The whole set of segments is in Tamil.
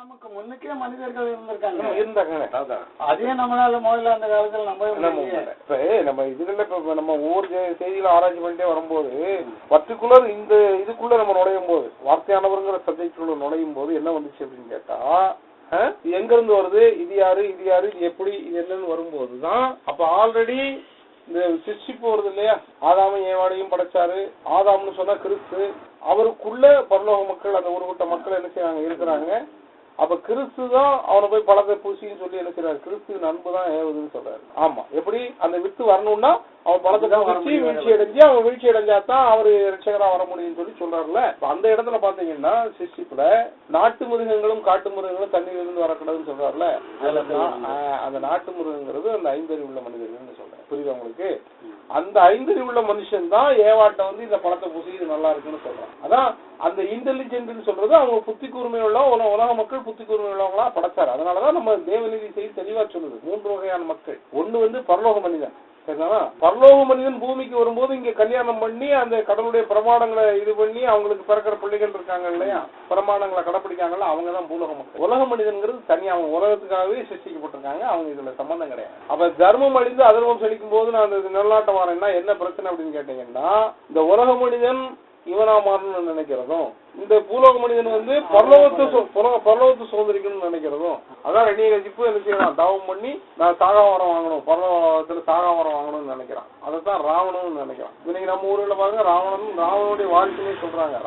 நமக்கு முன்னுக்கே மனிதர்கள் இருந்தாங்க. அதே நம்மளால முதல்ல அந்த காலத்துல இப்ப நம்ம இதுல இப்ப நம்ம ஒவ்வொரு செய்தியில ஆராய்ச்சி பண்ணிட்டே வரும்போது பர்டிகுலர் இந்த இதுக்குள்ள நம்ம நுழையும் போது வார்த்தையானவருங்கிற சப்ஜெக்டுக்குள்ள நுழையும் போது என்ன வந்துச்சு அப்படின்னு கேட்டா எங்க இருந்து வருது, இது யாரு இது யாரு இது எப்படி இது என்னன்னு வரும்போதுதான் அப்ப ஆல்ரெடி இந்த சிருஷ்டிப்பு வருது இல்லையா. ஆதாமும் ஏவாளையும் படைச்சாரு. ஆதாம்னு சொன்னா கிறிஸ்து, அவருக்குள்ள பரலோக மக்கள் அந்த ஒரு கூட்ட மக்கள் என்ன செய்யறாங்க இருக்கிறாங்க. அப்ப கிறிஸ்து தான் அவனை போய் பழத்தை பூசின்னு சொல்லி என்ன செய்யறாரு, கிறிஸ்து அன்பு தான் ஏவுதுன்னு சொல்றாரு. ஆமா, எப்படி அந்த வித்து வரணும்னா அவன் பழத்தை பூசி வீழ்ச்சி அடைஞ்சு அவன் வீழ்ச்சி அடைஞ்சாதான் அவரு ரட்சகரா வர முடியும்னு சொல்லி சொல்றாருல. அந்த இடத்துல பாத்தீங்கன்னா சிருஷ்டிப்புல நாட்டு மிருகங்களும் காட்டு மிருகங்களும் தண்ணீர் இருந்து வரக்கூடாதுன்னு சொல்றாருல. அந்த நாட்டு மிருகங்கிறது அந்த ஐந்தறிவுள்ள மனிதர்கள்னு சொல்றேன். புரியுது உங்களுக்கு? அந்த ஐந்தறிவுள்ள மனுஷன் தான் ஏவாட்ட வந்து இந்த பழத்தை பூசி இது நல்லா இருக்குன்னு சொல்றான். அதான் அந்த இன்டெலிஜென்ட்னு சொல்றது அவங்க புத்தி கூர்மை உள்ள உலக மக்கள் புத்தி கூர்மை உள்ளவங்களா படைச்சாரு. அதனாலதான் நம்ம தேவநீதி செய்தி தெளிவா சொல்லுது 3 வகையான மக்கள். ஒண்ணு வந்து பரலோக மனிதன். பரலோக மனிதன் பூமிக்கு வரும்போது இங்க கல்யாணம் பண்ணி அந்த கடவுளுடைய பிரமாணங்களை இது பண்ணி அவங்களுக்கு பிறக்கிற பிள்ளைகள் இருக்காங்க இல்லையா, பிரமாணங்களை கடைப்பிடிக்காங்கல்ல, அவங்கதான் பூலோக மக்கள். உலக மனிதன்கிறது தனியா அவங்க உலகத்துக்காகவே சிருஷ்டிக்கப்பட்டிருக்காங்க. அவங்க இதுல சம்பந்தம் கிடையாது. அப்ப தர்மம் அழிந்து அதர்மம் செழிக்கும் போது நான் அந்த நிலநாட்டம் வரேன்னா என்ன பிரச்சனை அப்படின்னு கேட்டீங்கன்னா, இந்த உலக மனிதன் இவனா மாறணும்னு நினைக்கிறதும், இந்த பூலோக மனிதன் வந்து பரலோகத்தை சுதந்திரிக்கணும்னு நினைக்கிறதும். அதான் ரெண்டிய கட்சிப்பு என்ன செய்யலாம், தவம் பண்ணி நான் சாகாவரம் வாங்கணும், பரலோகத்துல சாகாவரம் வாங்கணும்னு நினைக்கிறான். அதைத்தான் ராவணன்னு நினைக்கிறான். இன்னைக்கு நம்ம ஊர்ல பாருங்க, ராவணனுடைய வாழ்க்கையே சொல்றாங்க.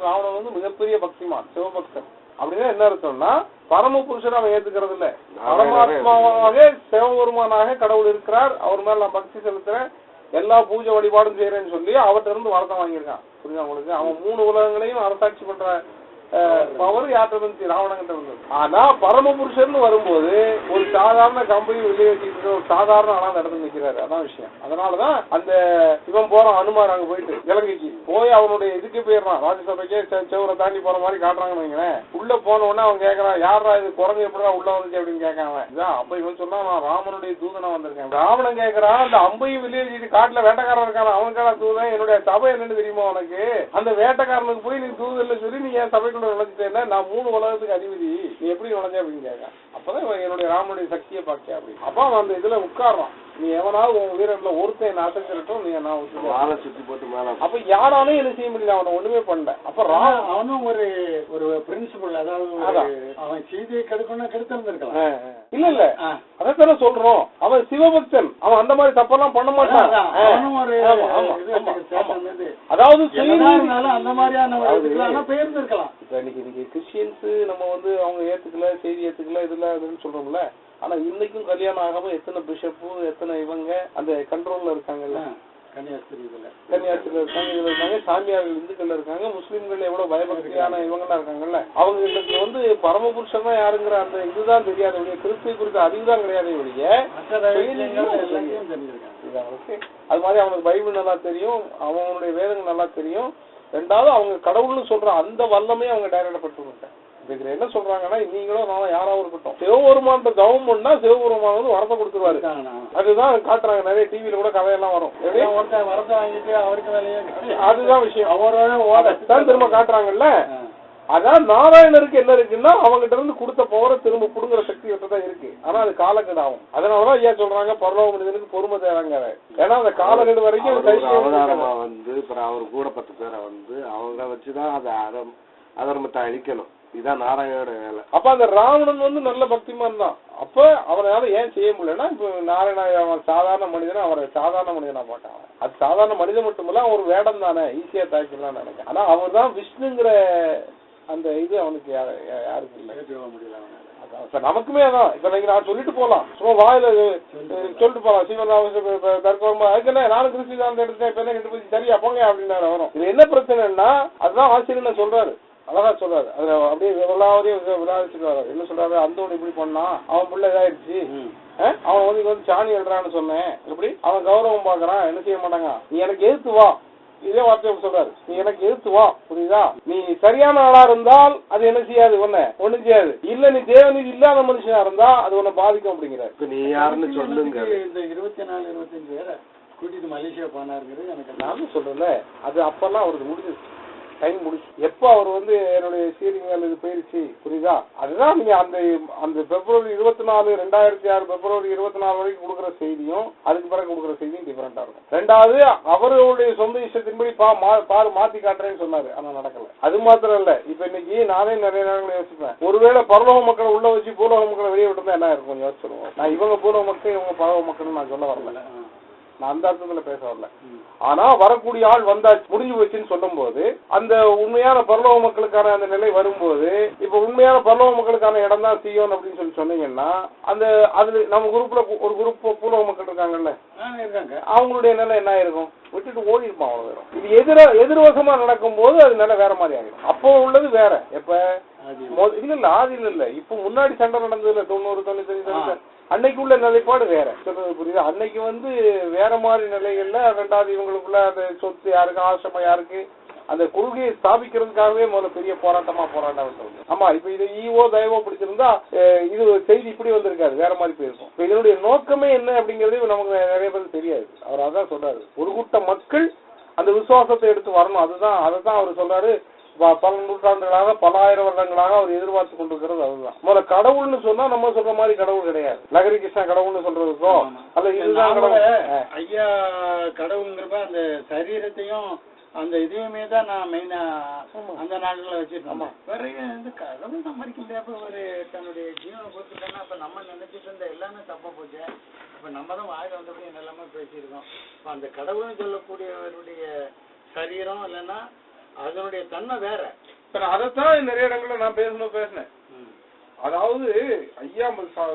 ராவணன் வந்து மிகப்பெரிய பக்திமான், சிவபக்தன். அப்படின்னா என்ன அர்த்தம்னா, பரம புருஷன் அவன் ஏத்துக்கிறது இல்ல, பரமாத்மாவாக சிவபெருமானாக கடவுள் இருக்கிறார், அவர் மேல நான் பக்தி செலுத்துறேன், எல்லா பூஜை வழிபாடும் செய்யறேன்னு சொல்லி அவர்கிட்ட இருந்து வரதான் வாங்கியிருக்கான். புரியுதா உங்களுக்கு? அவன் 3 உலகங்களையும் அரசாட்சி பண்ற பவர் யார்கிட்ட இருந்து, ராவணங்கிட்ட இருந்தது. ஆனா பரமபுருஷன் வரும்போது ஒரு சாதாரண கம்பெனி வெளியே வச்சுக்கிட்டு ஒரு சாதாரண ஆனா அந்த இடத்துல நிக்கிறாரு. அதான் விஷயம். அதனாலதான் அந்த இவன் போறான் அனுமார் அங்க போயிட்டு இலங்கைக்கு போய் அவனுடைய இதுக்கு போயிடுறான், ராஜ்யசபைக்கே செவரை தாண்டி போற மாதிரி காட்டுறாங்கன்னு வைங்களேன். உள்ள போன உடனே அவன் கேட்கறான், யாரா இது குரங்கு எப்படிதான் உள்ள வந்துச்சு அப்படின்னு கேட்காம. இதான் அப்ப இவன் சொன்னா நான் ராமனுடைய தூதனா வந்திருக்கேன். ராவணன் கேட்கறான், அந்த அம்பையும் வெளியே வச்சுட்டு காட்டுல வேட்டைக்காரன் இருக்கான, அவனுக்கான தூதன், என்னுடைய சபை என்னன்னு தெரியுமா உனக்கு? அந்த வேட்டைக்காரனுக்கு போய் நீ தூதல்ல சொல்லி நீ என் சபைக்குள்ள நுழைஞ்சிட்டேன்னா நான் 3 உலகத்துக்கு அதிபதி, நீ எப்படி நுழைஞ்ச அப்படின்னு கேட்க. அப்பதான் என்னுடைய ராமனுடைய சக்தியை பார்க்க அப்படின்னு. அப்ப அவன் அந்த இதுல உட்கார்றான். நீ எவனாவது உன் வீரன்ல ஒருத்தன் அசைச்சிருட்டும், நீ நான் சுத்தி போட்டு மேல. அப்ப யாராலும் என்ன செய்ய முடியல, அவனை ஒண்ணுமே பண்ணல. அப்ப அவனும் ஒரு பிரின்சிபல், அதாவது அவன் செய்தியை கெடுக்கணும் கெடுத்திருந்திருக்கலாம். இல்ல அதான் சொல்றோம், அவன் சிவபக்தன், அவன் அந்த மாதிரி தப்பெல்லாம் பண்ண மாட்டான். அதாவது அந்த மாதிரியான பெயர்ந்து இருக்கலாம். இப்ப இன்னைக்கு கிறிஸ்டியன்ஸ் நம்ம வந்து அவங்க ஏத்துக்கல, செய்தி ஏத்துக்கல, இதுல அதுன்னு சொல்றோம்ல. ஆனா இன்னைக்கும் கல்யாணம் ஆகாம எத்தனை பிஷப்பு, எத்தனை இவங்க அந்த கண்ட்ரோல்ல இருக்காங்கல்ல. கன்னியாஸ்திரியில இருக்காங்க, இதுல இருக்காங்க, சாமியார்கள் இந்துக்கள்ல இருக்காங்க, முஸ்லீம்கள் எவ்வளவு பயபக்தியான இவங்கெல்லாம் இருக்காங்கல்ல. அவங்க வந்து பரமபுருஷன் தான் யாருங்கிற அந்த இதுதான் தெரியாத ஒழிய, கிறிஸ்துவ குறித்த அறிவுதான் கிடையாது ஒழிய. அது மாதிரி அவனுக்கு பைபிள் நல்லா தெரியும், அவனுடைய வேதங்கள் நல்லா தெரியும். 2வது அவங்க கடவுள்னு சொல்ற அந்த வல்லமே அவங்க டைரக்டா பட்டு இதுல என்ன சொல்றாங்கன்னா, நீங்களும் நான் யாராவது இருக்கட்டும், சிவபெருமான் தவம் பண்ணா சிவபெருமான் வந்து வரத்தை கொடுத்துருவாரு. அதுதான் காட்டுறாங்க, நிறைய டிவியில கூட கதையெல்லாம் வரும். வரத்தை வாங்கிட்டு அவருக்கு வேலையே, அதுதான் விஷயம். அவரோட திரும்ப காட்டுறாங்கல்ல. அதான் நாராயணருக்கு என்ன இருக்குன்னா, அவங்ககிட்ட இருந்து கொடுத்த பவரை திரும்ப புடுங்குற சக்தி தான் இருக்கு. ஆனா அது காலக்கெடு ஆகும். அதனாலதான் ஐயா சொல்றாங்க, பரலோக மனிதனுக்கு பொறுமை தேவைங்க. ஏன்னா அந்த காலக்கெடு வரைக்கும் வந்து அவர் கூட 10 பேரை வந்து அவங்க வச்சுதான் அதை அதர்மத்தை அழிக்கணும். இதுதான் நாராயணோட வேலை. அப்ப அந்த ராவணன் வந்து நல்ல பக்திமான் தான். அப்ப அவனால ஏன் செய்ய முடியலன்னா, இப்ப நாராயண அவன் சாதாரண மனிதனா, அவரை சாதாரண மனிதனா பார்த்தாங்க. அது சாதாரண மனிதன் மட்டுமில்ல, ஒரு வேடம் தானே, ஈஸியா தாய்க்கலாம் நினைக்கிறேன். ஆனா அவர் தான் விஷ்ணுங்கிற அந்த இது அவனுக்கு யாருக்கு இல்லை முடியல. நமக்குமே அதான். இப்ப நீங்க நான் சொல்லிட்டு போலாம், சும்மா வாயில சொல்லிட்டு போலாம், சீவன் தர்க்கமா அதுக்கு நானும் கிறிஸ்து தான் எடுத்தேன், இப்ப என்ன கெட்டு போச்சு, சரியா போங்க அப்படின்னு வரும். இது என்ன பிரச்சனைன்னா, அதுதான் ஆசிரியர் சொல்றாரு, அழகா சொல்றாரு. அதுல அப்படியே எல்லாரையும் விளையாடிச்சுட்டு வர்றாரு. என்ன சொல்றாரு, அந்தோடு இப்படி பண்ணான், அவன் பிள்ளை இதாயிடுச்சு, அவன் வந்து சாணி எழுறான்னு சொன்னேன், இப்படி அவன் கௌரவம் பாக்குறான், என்ன செய்ய மாட்டாங்க, நீ எனக்கு எதிர்த்து வா, இதே வார்த்தை சொல்றாரு, நீ எனக்கு எதிர்த்து வா, புரியுதா? நீ சரியான ஆளா இருந்தால் அது என்ன செய்யாது, ஒண்ணும் செய்யாது. இல்ல நீ தேவநீதி இல்லாத மனுஷனா இருந்தா அது உன்னை பாதிக்கும் அப்படிங்கிறாரு. நீ யாருன்னு சொல்லுங்க. இந்த 24, 25 பேரை கூட்டிட்டு மலேசியா போனாருங்கிறது எனக்கு நானும் சொல்றேன்ல, அது அப்பெல்லாம் அவருக்கு முடிஞ்சிருச்சு. டைம் முடிச்சு. எப்போ அவர் வந்து என்னுடைய ஸ்டீரிங் வேலை இது போயிருச்சு, புரியுதா? அதுதான் நீங்க அந்த பிப்ரவரி 24, 2006 பிப்ரவரி 24 வரைக்கும் கொடுக்குற செய்தியும் அதுக்கு பிறகு கொடுக்குற செய்தியும் டிஃபரெண்டா இருக்கும். ரெண்டாவது, அவருடைய சொந்த இஷ்டத்தின்படி பாரு மாத்தி காட்டுறேன்னு சொன்னாரு, ஆனா நடக்கல. அது மாத்திரம் இல்ல, இப்ப இன்னைக்கு நானே நிறைய நேரங்களை யோசிப்பேன், ஒருவேளை பரலோக மக்களை உள்ள வச்சு பூலோக மக்களை வெளியே விட்டு என்ன இருக்கும் கொஞ்சம் யோசிச்சிருவோம். நான் இவங்க பூலோக மக்கள் இவங்க பரலோக மக்கள் நான் சொல்ல வரல, நான் அந்த அர்த்தத்துல பேச வரல. ஆனா வரக்கூடிய ஆள் வந்தாச்சு முடிஞ்சு வச்சுன்னு சொல்லும் போது அந்த உண்மையான பரலோக மக்களுக்கான அந்த நிலை வரும்போது, இப்ப உண்மையான பரலோக மக்களுக்கான இடம் தான் சீயோன் அப்படின்னு சொல்லி சொன்னீங்கன்னா, அந்த அதுல நம்ம குரூப்ல ஒரு குரூப் பூலோக மக்கள் இருக்காங்கல்ல, அவங்களுடைய நிலை என்ன ஆயிருக்கும்? விட்டுட்டு ஓடி இருப்பான் அவ்வளவு வரும். இது எதிர்வசமா நடக்கும் போது அது நிலை வேற மாதிரி ஆகிடும். அப்போ உள்ளது வேற. எப்ப இல்ல ஆதியில் இல்ல, இப்ப முன்னாடி சண்டை நடந்தது இல்ல 90, 95 அன்னைக்கு உள்ள நிலைப்பாடு வேற. சொல்றது புரியுது? அன்னைக்கு வந்து வேற மாதிரி நிலைகள்ல, ரெண்டாவது இவங்களுக்குள்ள அந்த சொத்து யாருக்கு, ஆசிரமம் யாருக்கு, அந்த கொள்கையை ஸ்தாபிக்கிறதுக்காகவே முதல்ல பெரிய போராட்டம். ஆமா, இப்ப இது ஈவோ தயவோ பிடிச்சிருந்தா இது செய்தி இப்படி வந்திருக்காது, வேற மாதிரி போயிருக்கும். இப்ப இதனுடைய நோக்கமே என்ன அப்படிங்கறது நமக்கு நிறைய பேருக்கு தெரியாது. அவர் அதான் சொல்றாரு, ஒரு கூட்ட மக்கள் அந்த விசுவாசத்தை எடுத்து வரணும். அதைதான் அவர் சொல்றாரு. பல நூற்றாண்டுகளாக, பல ஆயிரம் வருடங்களாக அவர் எதிர்பார்த்து கொண்டிருக்கிறது அதுதான். முதல்ல கடவுள்னு சொன்னா நம்ம சொல்ற மாதிரி கடவுள் கிடையாது. லகரி கிருஷ்ணா கடவுள்னு சொல்றதுக்கும் அல்ல, இதுதான் கடவுள். ஐயா கடவுளுங்கிறப்ப அந்த சரீரத்தையும் அந்த இதையுமே தான் நான் மெயினா அந்த நாடுகளை வச்சிருக்கோம். பிறகு இந்த கடவுள் சம்பாதிக்க முடியாத ஒரு தன்னுடைய ஜீவனை கொடுத்துட்டோம்னா அப்ப நம்ம நினைச்சிட்டு இருந்த எல்லாமே தப்பா போச்சு. இப்ப நம்ம தான் வாயில வந்தபடி எல்லாமே பேசியிருக்கோம். இப்ப அந்த கடவுள்னு சொல்லக்கூடியவருடைய சரீரம் இல்லைன்னா அதனுடைய தன்மை வேற. அதைத்தான் நிறைய இடங்கள்ல நான் பேசினேன். அதாவது ஐயா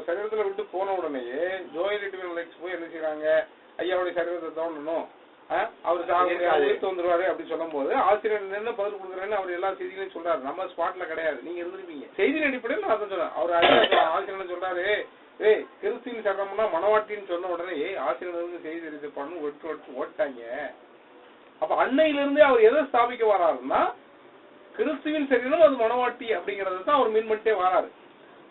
சரீரத்துல விட்டு போன உடனேயே ஜோயலிட்டி போய் என்ன செய்யறாங்க, ஐயாவுடைய சரீரத்தை தோண்டணும், அவரு உயிர்த்து வந்துருவாரு அப்படின்னு சொல்லும் போது ஆசிரியர் என்ன பதில் கொடுக்குறேன்னு அவர் எல்லா செய்திகளையும் சொல்றாரு. நம்ம ஸ்பாட்ல கிடையாது, நீங்க இருந்திருப்பீங்க. செய்தியின் அடிப்படையில் நான் தான் சொல்றேன். அவர் ஆசிரியர் சொல்றாரு, கிறிஸ்துவின் சட்டம்னா மனவாட்டின்னு சொன்ன உடனே ஆசிரியர் செய்தி தெரிவிப்பான்னு ஓட்டாங்க. அப்ப அன்னையில இருந்தே அவர் எதை ஸ்தாபிக்க வராருன்னா, கிறிஸ்துவின் சரீரம் அது மனவாட்டி அப்படிங்கறது தான் அவர் மீன் பண்ணிட்டே வராரு.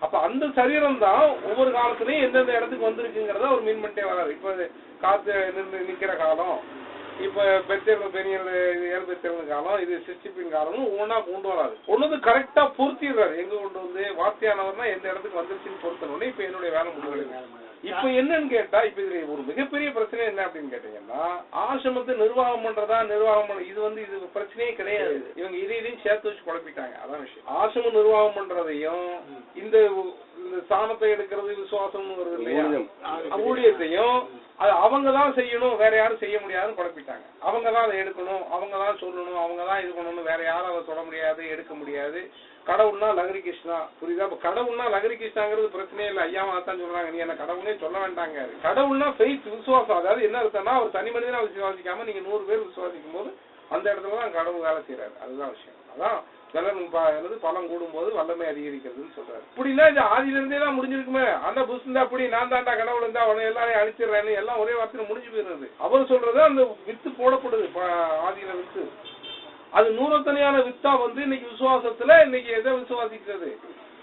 அப்ப அந்த சரீரம் தான் ஒவ்வொரு காலத்திலயும் எந்தெந்த இடத்துக்கு வந்திருக்குங்கிறத அவர் மீன் பண்ணிட்டே வராரு. இப்ப காத்து நிக்கிற காலம், இப்ப பெத்தேர்வு பெரிய ஏற்பெத்தேர்வு காலம், இது சிஸ்டிப்பின் காலம், ஒவ்வொன்னா கொண்டு வராது. ஒன்னது கரெக்டா பொருத்திடுறாரு. எங்க கொண்டு வந்து வார்த்தையானவர்னா எந்த இடத்துக்கு வந்துருச்சுன்னு பொருத்தணும்னு இப்ப என்னுடைய வேலை முடிவு. இப்ப என்னன்னு கேட்டா, இப்ப இதுல ஒரு மிகப்பெரிய பிரச்சனை என்ன அப்படின்னு கேட்டீங்கன்னா, ஆசிரமத்தை நிர்வாகம் பண்றதா இது பிரச்சனையே கிடையாது. இவங்க இதையும் சேர்த்து வச்சு குழப்பிட்டாங்க. அதான் விஷயம். ஆசிரமம் நிர்வாகம் பண்றதையும் இந்த சாணத்தை எடுக்கிறது விசுவாசம் வருது இல்லையா, ஊழியத்தையும் அது அவங்கதான் செய்யணும், வேற யாரும் செய்ய முடியாதுன்னு குழப்பிட்டாங்க. அவங்கதான் அதை எடுக்கணும், அவங்கதான் சொல்லணும், அவங்கதான் இது பண்ணணும், வேற யாரும் அதை தொட முடியாது, எடுக்க முடியாது. கடவுள்னா லகரி கிருஷ்ணா, புரியுதா? கடவுள்னா லகரி கிருஷ்ணாங்கிறது பிரச்சனையே இல்லை. ஐயாவா தான் சொல்றாங்க, நீ என்ன கடவுளே சொல்ல வேண்டாங்க. கடவுள்னா ஃபெய்த், விசுவாசம். அதாவது என்ன அர்த்தம்னா, அவர் தனி மனிதனா விசுவாசிக்காம நீங்க 100 பேர் விசுவாசிக்கும் போது அந்த இடத்துலதான் கடவுள் வேலை செய்யறாரு. அதுதான் விஷயம். அதான் பலம் கூடும் போது வல்லமை அதிகரிக்கிறதுன்னு சொல்றாரு. இப்படின்னா இது ஆதியில இருந்தே தான் முடிஞ்சிருக்குமே. அந்த புஷ் இருந்தா அப்படி, நான் தாண்டா கடவுள் இருந்தா அவனை எல்லாரையும் அழிச்சிடுறேன்னு எல்லாம் ஒரே வார்த்தையில முடிஞ்சு போயிருந்தது. அவர் சொல்றது அந்த வித்து போடப்படுது ஆதியில வித்து. அது நூறத்தனையான வித்தா இன்னைக்கு விசுவாசத்துல இன்னைக்கு எதை விசுவாசிக்கிறது?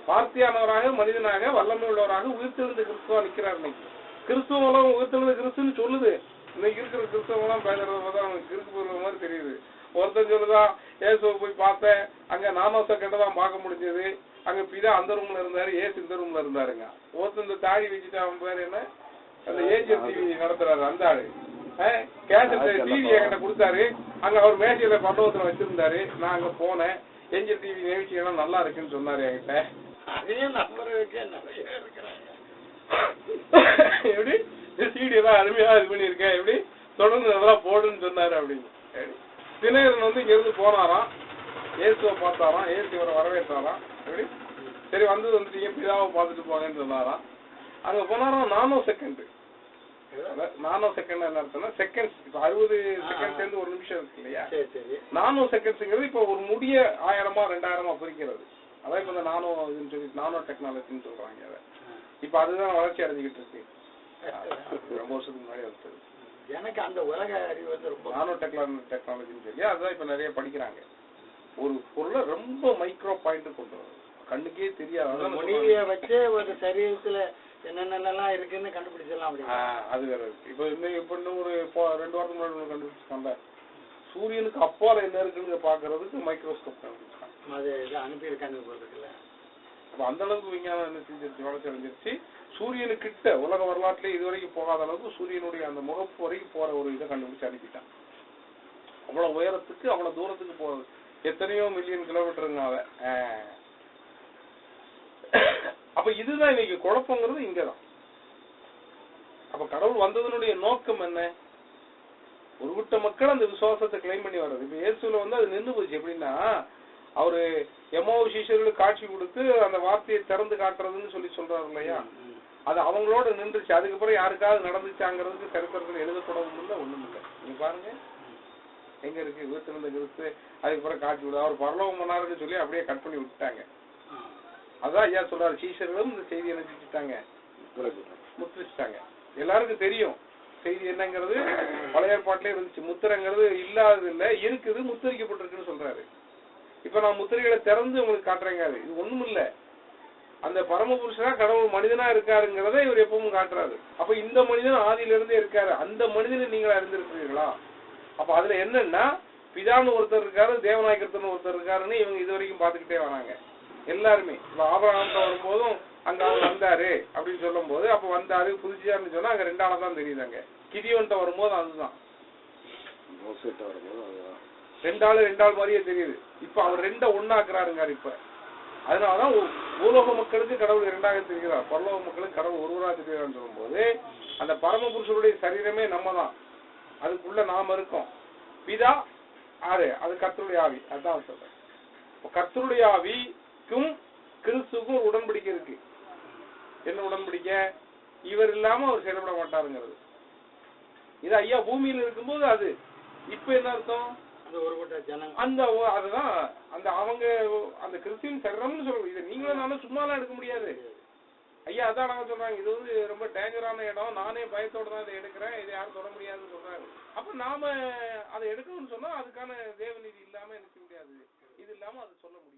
வார்த்தையானவராக, மனிதனாக, வல்லமை உள்ளவராக உயிர்த்தெழுந்த கிறிஸ்துவா நிக்கிறார். இன்னைக்கு கிறிஸ்துவம் உயிர்த்தெழுந்த கிறிஸ்துன்னு சொல்லுது. இன்னைக்கு இருக்கிற கிறிஸ்தவங்களாம் பேசுறது அவனுக்கு கிறுக்கு போடுற மாதிரி தெரியுது. ஒருத்தன் சொல்லுதான், ஏசுவை போய் பார்த்தேன், அங்க நானோ செகண்ட் தான் பார்க்க முடிஞ்சது, அங்க பிதா அந்த ரூம்ல இருந்தாரு, ஏசு இந்த ரூம்ல இருந்தாருங்க. ஒருத்தன் இந்த தாடி வச்சுட்டு அவன் பேர் என்ன, அந்த ஏஜிஎம் டிவி நடத்துறாரு அந்த ஆளு, கேசட் டிவி என்கிட்ட கொடுத்தாரு. அங்க அவர் மேசையில பண்டவத்துல வச்சிருந்தாரு. நான் அங்க போனேன், ஏஞ்சல் டிவி நிகழ்ச்சி எல்லாம் நல்லா இருக்குன்னு சொன்னாரு என்கிட்ட. அதையும் நம்பர் வைக்க நிறைய இருக்கிறாங்க. எப்படி சீடியெல்லாம் அருமையா இது பண்ணிருக்கேன், எப்படி தொடர்ந்து அதெல்லாம் போடுன்னு சொன்னாரு அப்படின்னு. தினகரன் இங்க இருந்து போனாராம், ஏசுவை பார்த்தாராம், ஏசு இவரை வரவேற்றாராம். எப்படி சரி வந்துட்டீங்க, பிதாவை பார்த்துட்டு போங்கன்னு சொன்னாராம். அங்க போனாராம் நானோ செகண்ட். நானோ செகண்ட் என்ன அர்த்தம்னா செகண்ட்ஸ். இப்ப 60 செகண்ட்ஸ் இருந்து ஒரு நிமிஷம் இருக்கு இல்லையா, நானோ செகண்ட்ஸ்ங்கிறது இப்ப ஒரு முடிய 1000 2000 பிரிக்கிறது. அதான் இப்ப இந்த நானோ இதுன்னு சொல்லி நானோ டெக்னாலஜின்னு சொல்றாங்க. அதை இப்ப அதுதான் வளர்ச்சி அடைஞ்சிக்கிட்டு இருக்கு. ரொம்ப வருஷத்துக்கு முன்னாடி வந்தது. எனக்கு அந்த உலக அறிவு ரொம்ப நானோ டெக்னாலஜின்னு சொல்லி அதுதான் இப்ப நிறைய படிக்கிறாங்க. ஒரு பொருளை ரொம்ப மைக்ரோ பாயிண்ட் கொண்டு வரும், கண்ணுக்கே தெரியாது. மொழியை வச்சே ஒரு சரீரத்துல என்னென்னலாம் இருக்குன்னு கண்டுபிடிச்சிடலாம். அப்படி அது வேற இருக்கு. இப்ப இன்னும் ஒரு 2 வாரத்துக்கு முன்னாடி கண்டுபிடிச்சிருக்காங்க. சூரியனுக்கு அப்பால என்ன இருக்குன்னு பாக்குறதுக்கு மைக்ரோஸ்கோப் கண்டுபிடிச்சாங்க. அது அனுப்பியிருக்காங்க போறதுக்குல்ல. அப்ப அந்த அளவுக்கு விஞ்ஞானம் என்ன செஞ்சிருச்சு, வளர்ச்சி அடைஞ்சிருச்சு. சூரியனுக்கிட்ட உலக வரலாற்றுல இதுவரைக்கும் போகாத அளவுக்கு சூரியனுடைய அந்த முகப்பு வரைக்கும் போற ஒரு இதை கண்டுபிடிச்சு அனுப்பிட்டான். அவ்வளவு உயரத்துக்கு அவ்வளவு தூரத்துக்கு போறது, எத்தனையோ மில்லியன் கிலோமீட்டருங்க அவ. அப்ப இதுதான் இன்னைக்கு குழப்பங்கிறது இங்கதான். அப்ப கடவுள் வந்ததனுடைய நோக்கம் என்ன? ஒரு விட்ட மக்கள் அந்த விசுவாசத்தை கிளைம் பண்ணி வர்றது. இப்ப இயேசுல வந்து அது நின்று போச்சு. எப்படின்னா அவரு எம்மாவு சீஷர்களுக்கு காட்சி கொடுத்து அந்த வார்த்தையை திறந்து காட்டுறதுன்னு சொல்றாரு இல்லையா, அது அவங்களோட நின்றுச்சு. அதுக்கப்புறம் யாருக்காவது நடந்துச்சாங்கிறதுக்கு சரித்திரத்தில் எழுதப்படவும் இல்லை, ஒண்ணும் இல்லை. நீங்க பாருங்க எங்க இருக்கு வீட்டிலிருந்து கிறிஸ்து அதுக்கப்புறம் காட்சி விடு அவர் பரலோகம் பண்ணாருன்னு சொல்லி அப்படியே கட் பண்ணி விட்டுட்டாங்க. அதான் ஐயா சொல்றாரு, சீஷர்களும் இந்த செய்தியை நினைச்சுட்டாங்க, முத்திரிச்சிட்டாங்க. எல்லாருக்கும் தெரியும் செய்தி என்னங்கிறது. பழைய ஏற்பாட்டிலே இருந்துச்சு. முத்திரைங்கிறது இல்லாதது இல்லை, இருக்குது, முத்திரிக்கப்பட்டிருக்குன்னு சொல்றாரு. இப்ப நான் முத்திரைகளை திறந்து உங்களுக்கு காட்டுறேங்க. இது ஒண்ணும் இல்ல, அந்த பரமபுருஷனா கடவுள் மனிதனா இருக்காருங்கிறத இவர் எப்பவும் காட்டுறாரு. அப்ப இந்த மனிதன் ஆதியில இருந்தே இருக்காரு, அந்த மனிதனை நீங்களா இருந்திருக்கிறீர்களா? அப்ப அதுல என்னன்னா பிதான்னு ஒருத்தர் இருக்காரு, தேவநாயகர்த்தன் ஒருத்தர் இருக்காருன்னு இவங்க இது வரைக்கும் பாத்துக்கிட்டே வராங்க எல்லாருமே. இப்ப ஆபிரகாம் வரும்போதும் அங்க அவர் வந்தாரு அப்படின்னு சொல்லும் போது அப்ப வந்தாரு புதுச்சியாருன்னு சொன்னா அங்க ரெண்டால தான் தெரியுதாங்க. கிதியோன்ட்ட வரும்போது அதுதான் ரெண்டாள் மாதிரியே தெரியுது. இப்ப அவர் ரெண்ட ஒன்னாக்குறாருங்க. இப்ப அதனாலதான் பூலோக மக்களுக்கு கடவுள் இரண்டாக தெரிகிறார், பரலோக மக்களுக்கு கடவுள் ஒருவராக தெரிகிறான்னு சொல்லும் போது அந்த பரமபுருஷருடைய சரீரமே நம்ம தான், அதுக்குள்ள நாம இருக்கோம். பிதா ஆறு, அது கர்த்தருடைய ஆவி. அதான் சொல்றேன். கர்த்தருடைய ஆவிக்கும் கிறிஸ்துக்கும் ஒரு உடன்படிக்கை இருக்கு. என்ன உடன்படிக்கை? இவர் இல்லாம அவர் செயல்பட மாட்டாருங்கிறது. இது ஐயா பூமியில இருக்கும்போது அது. இப்ப என்ன அர்த்தம்? அந்த அதுதான் அந்த அவங்க அந்த கிறிஸ்டியன் சரீரம்னு சொல்றோம். இதை நீங்களும் நானும் சும்மாலாம் எடுக்க முடியாது ஐயா. அதான் நாங்க சொல்றாங்க, இது வந்து ரொம்ப டேஞ்சரான இடம், நானே பயத்தோட தான் இதை எடுக்கிறேன், இதை யாரும் தொட முடியாதுன்னு சொல்றாரு. அப்ப நாம அதை எடுக்கணும்னு சொன்னா அதுக்கு